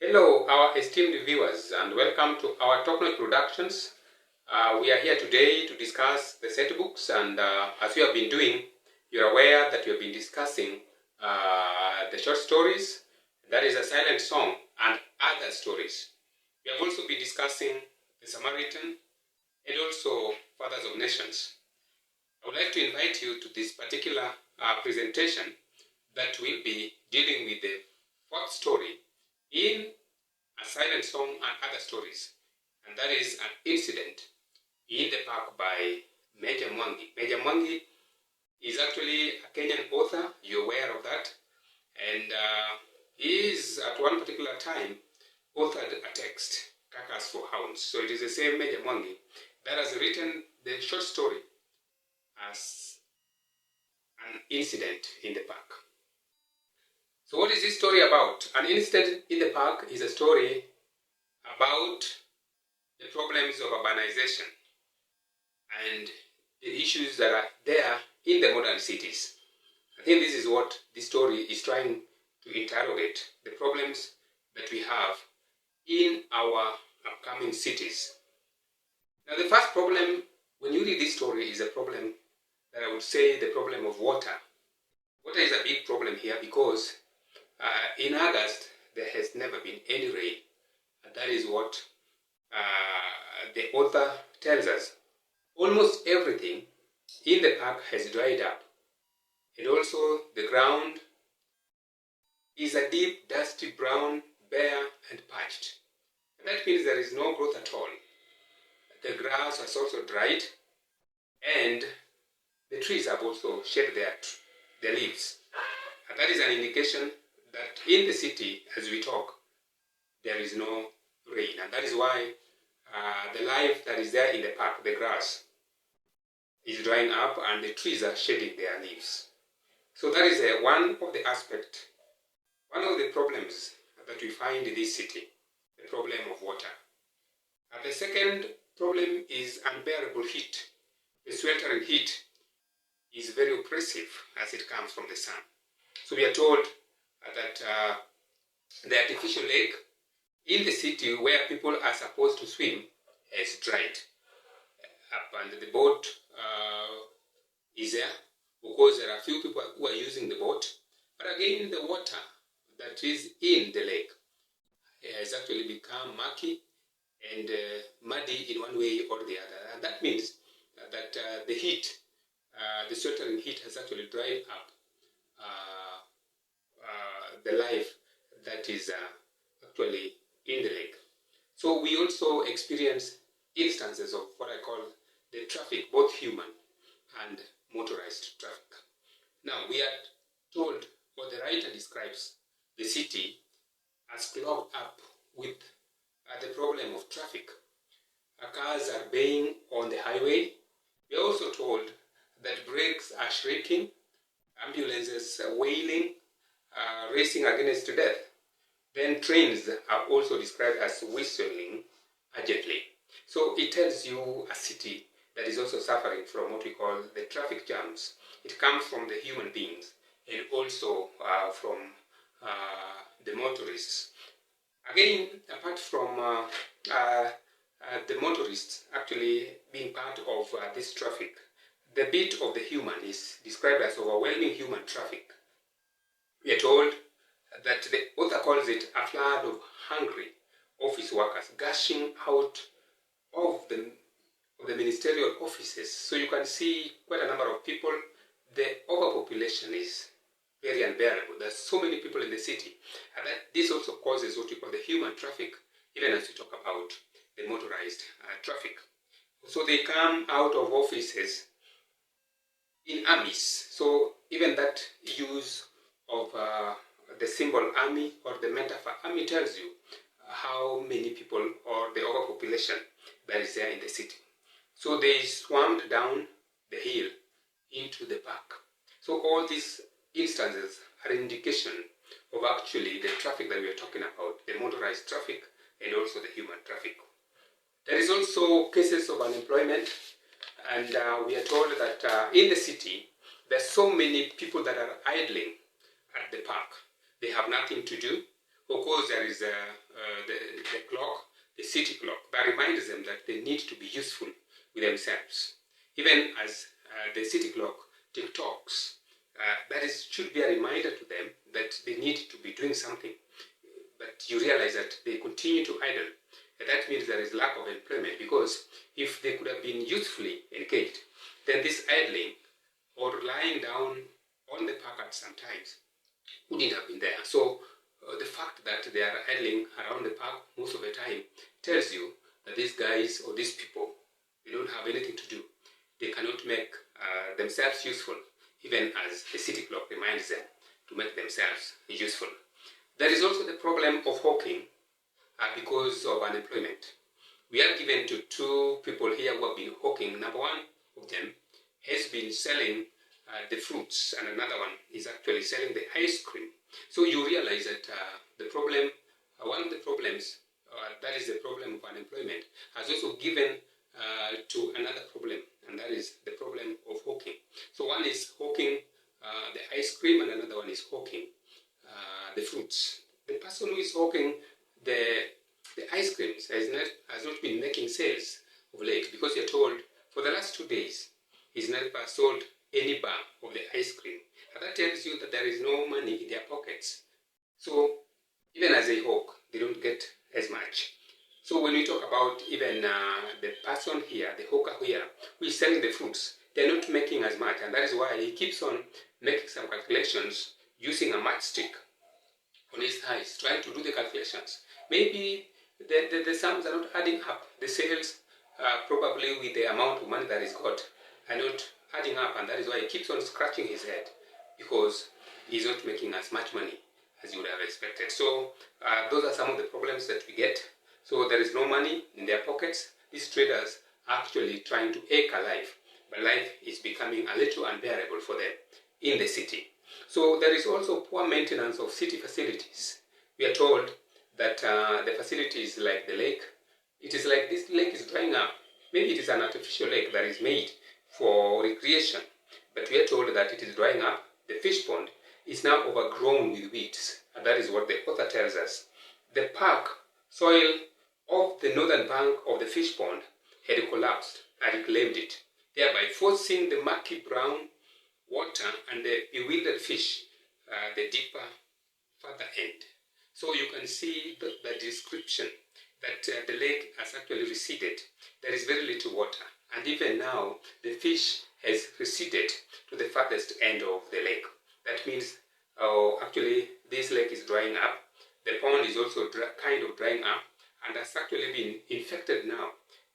Hello, our esteemed viewers, and welcome to our Talknote Productions. We are here today to discuss the set books, and as we have been doing, you're aware that we have been discussing the short stories, that is a silent song, and other stories. We have also been discussing the Samaritan and also Fathers of Nations. I would like to invite you to this particular presentation that will be dealing with the fourth story in a silent song and other stories, and that is an incident in the park by Meja Mwangi. Meja Mwangi is actually a Kenyan author, you're aware of that, and he is at one particular time authored a text, Kakas for Hounds. So it is the same Meja Mwangi that has written the short story as an incident in the park. So what is this story about? An incident in the park is a story about the problems of urbanization and the issues that are there in the modern cities. I think this is what this story is trying to interrogate, the problems that we have in our upcoming cities. Now the first problem, when you read this story, is a problem that I would say the problem of water. Water is a big problem here because in August, there has never been any rain. And that is what the author tells us. Almost everything in the park has dried up. And also the ground is a deep, dusty brown, bare and parched. And that means there is no growth at all. The grass has also dried and the trees have also shed their leaves. And that is an indication that in the city, as we talk, there is no rain. And that is why the life that is there in the park, the grass, is drying up and the trees are shedding their leaves. So that is one of the aspects, one of the problems that we find in this city, the problem of water. And the second problem is unbearable heat. The sweltering heat is very oppressive as it comes from the sun. So we are told that the artificial lake in the city where people are supposed to swim has dried up, and the boat is there because there are few people who are using the boat. But again, the water that is in the lake has actually become murky and muddy in one way or the other, and that means that the heat, the sweltering heat, has actually dried up the life that is actually in the lake. So we also experience instances of what I call the traffic, both human and motorized traffic. Now we are told, or the writer describes the city as clogged up with the problem of traffic. Cars are baying on the highway. We are also told that brakes are shrieking, ambulances are wailing, racing against death. Then trains are also described as whistling urgently. So it tells you a city that is also suffering from what we call the traffic jams. It comes from the human beings and also from the motorists. Again, apart from the motorists actually being part of this traffic, the bit of the human is described as overwhelming human traffic. We are told that the author calls it a flood of hungry office workers gushing out of the ministerial offices. So you can see quite a number of people. The overpopulation is very unbearable. There's so many people in the city, and that this also causes what we call the human traffic, even as we talk about the motorized traffic. So they come out of offices in armies. So even that use of the symbol army or the metaphor army tells you how many people or the overpopulation that is there in the city. So they swarmed down the hill into the park. So all these instances are an indication of actually the traffic that we are talking about, the motorized traffic and also the human traffic. There is also cases of unemployment, and we are told that in the city there are so many people that are idling at the park. They have nothing to do, Of course, there is the clock, the city clock, that reminds them that they need to be useful with themselves. Even as the city clock tick-tocks, should be a reminder to them that they need to be doing something. But you realize that they continue to idle. And that means there is lack of employment, because if they could have been usefully engaged, then this idling or lying down on the park at some times wouldn't have been there. So the fact that they are idling around the park most of the time tells you that these guys or these people, they don't have anything to do. They cannot make themselves useful, even as the city clock reminds them to make themselves useful. There is also the problem of hawking because of unemployment. We are given to two people here who have been hawking. Number one of them has been selling the fruits, and another one is actually selling the ice cream. So you realize that the problem, one of the problems, that is the problem of unemployment, has also given to another problem, and that is the problem of hawking. So one is hawking the ice cream, and another one is hawking the fruits. The person who is hawking the ice creams has not been making sales of late, because you're told for the last 2 days he's never sold any bar of the ice cream. And that tells you that there is no money in their pockets. So even as they hawk, they don't get as much. So when we talk about even the person here, the hawker here, who is selling the fruits, they're not making as much, and that is why he keeps on making some calculations using a matchstick on his thighs, trying to do the calculations. Maybe the sums are not adding up. The sales, probably with the amount of money that he's got, are not adding up, and that is why he keeps on scratching his head, because he's not making as much money as you would have expected. So those are some of the problems that we get. So there is no money in their pockets. These traders are actually trying to eke alive, but life is becoming a little unbearable for them in the city. So there is also poor maintenance of city facilities. We are told that the facilities like the lake, it is like this lake is drying up. Maybe it is an artificial lake that is made for recreation, but we are told that it is drying up. The fish pond is now overgrown with weeds, and that is what the author tells us. The park soil of the northern bank of the fish pond had collapsed and reclaimed it, thereby forcing the murky brown water and the bewildered fish the deeper further end. So you can see the description that the lake has actually receded. There is very little water, and even now the fish has receded to the farthest end of the lake. That means actually this lake is drying up. The pond is also kind of drying up, and has actually been infected now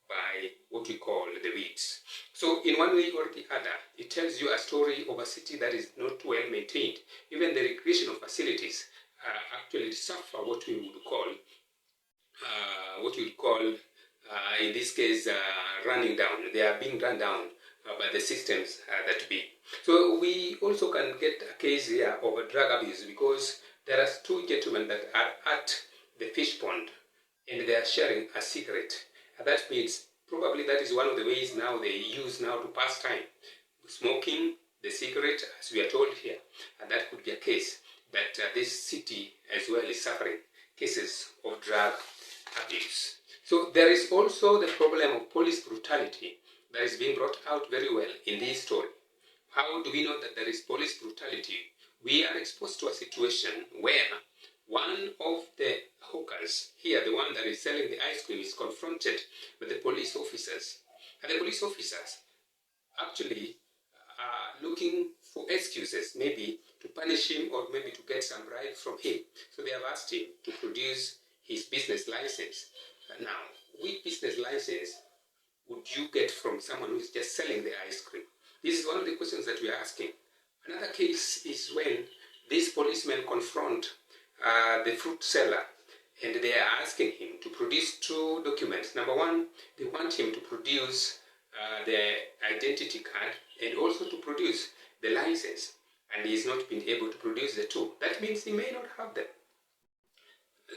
by what we call the weeds. So in one way or the other, it tells you a story of a city that is not well maintained. Even the recreational facilities actually suffer what we would call in this case running down. They are being run down by the systems that be. So we also can get a case here of a drug abuse, because there are two gentlemen that are at the fish pond and they are sharing a cigarette. And that means probably that is one of the ways now they use now to pass time. Smoking the cigarette, as we are told here, and that could be a case that this city as well is suffering cases of drug abuse. So there is also the problem of police brutality that is being brought out very well in this story. How do we know that there is police brutality? We are exposed to a situation where one of the hawkers here, the one that is selling the ice cream, is confronted with the police officers. And the police officers actually are looking for excuses, maybe to punish him or maybe to get some bribe from him. So they have asked him to produce his business license. Now, which business license would you get from someone who is just selling the ice cream? This is one of the questions that we are asking. Another case is when these policemen confront the fruit seller, and they are asking him to produce two documents. Number one, they want him to produce the identity card and also to produce the license, and he has not been able to produce the two. That means he may not have them.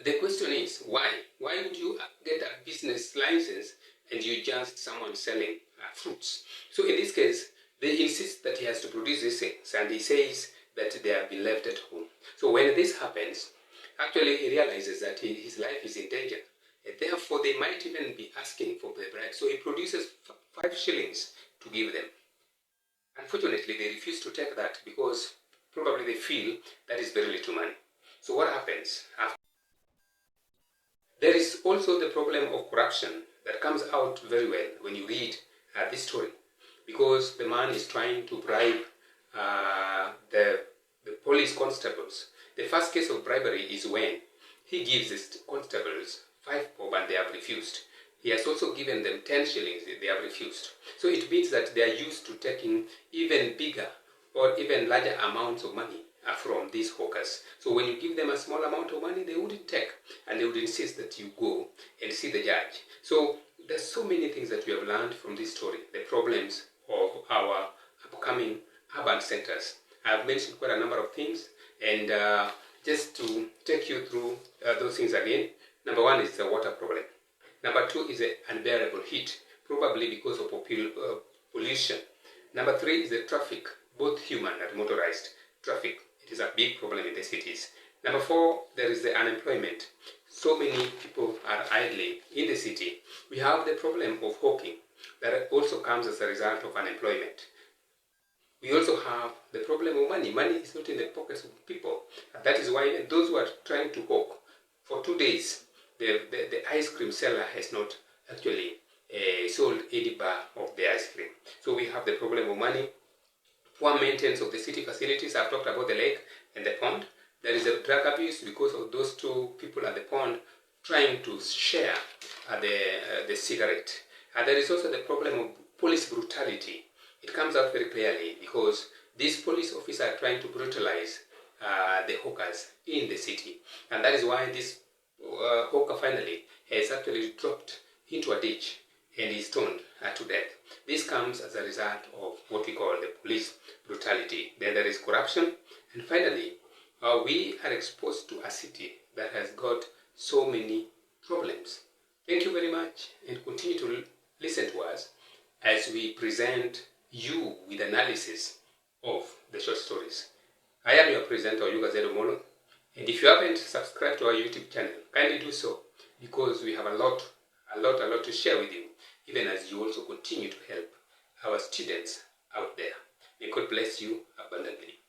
The question is, why? Why would you get a business license and you just someone selling fruits? So in this case, they insist that he has to produce these things, and he says that they have been left at home. So when this happens, Actually, he realizes that his life is in danger. And therefore, they might even be asking for the bribe. So he produces 5 shillings to give them. Unfortunately, they refuse to take that because probably they feel that is very little money. So what happens? There is also the problem of corruption that comes out very well when you read this story, because the man is trying to bribe the police constables. The first case of bribery is when he gives the constables 5 bob and they have refused. He has also given them 10 shillings, they have refused. So it means that they are used to taking even bigger or even larger amounts of money from these hawkers. So when you give them a small amount of money, they wouldn't take, and they would insist that you go and see the judge. So there's so many things that we have learned from this story, the problems of our upcoming urban centers. I've mentioned quite a number of things, and just to take you through those things again. Number 1 is the water problem. Number 2 is the unbearable heat, probably because of pollution. Number 3 is the traffic, both human and motorized traffic. It is a big problem in the cities. Number 4, there is the unemployment. So many people are idling in the city. We have the problem of hawking that also comes as a result of unemployment. We also have the problem of money. Money is not in the pockets of people. And that is why those who are trying to hawk for 2 days, the ice cream seller has not actually sold any bar of the ice cream. So we have the problem of money, poor maintenance of the city facilities. I've talked about the lake and the pond. There is a drug abuse because of those 2 people at the pond trying to share the cigarette. And there is also the problem of police brutality. It comes out very clearly because these police officers are trying to brutalize the hawkers in the city. And that is why this hawker finally has actually dropped into a ditch and is stoned to death. This comes as a result of what we call the police brutality. Then there is corruption. And finally, we are exposed to a city that has got so many problems. Thank you very much, and continue to listen to us as we present you with analysis of the short stories. I am your presenter, Oyuga Zedomolo, and if you haven't subscribed to our YouTube channel, kindly do so, because we have a lot to share with you, even as you also continue to help our students out there. May God bless you abundantly.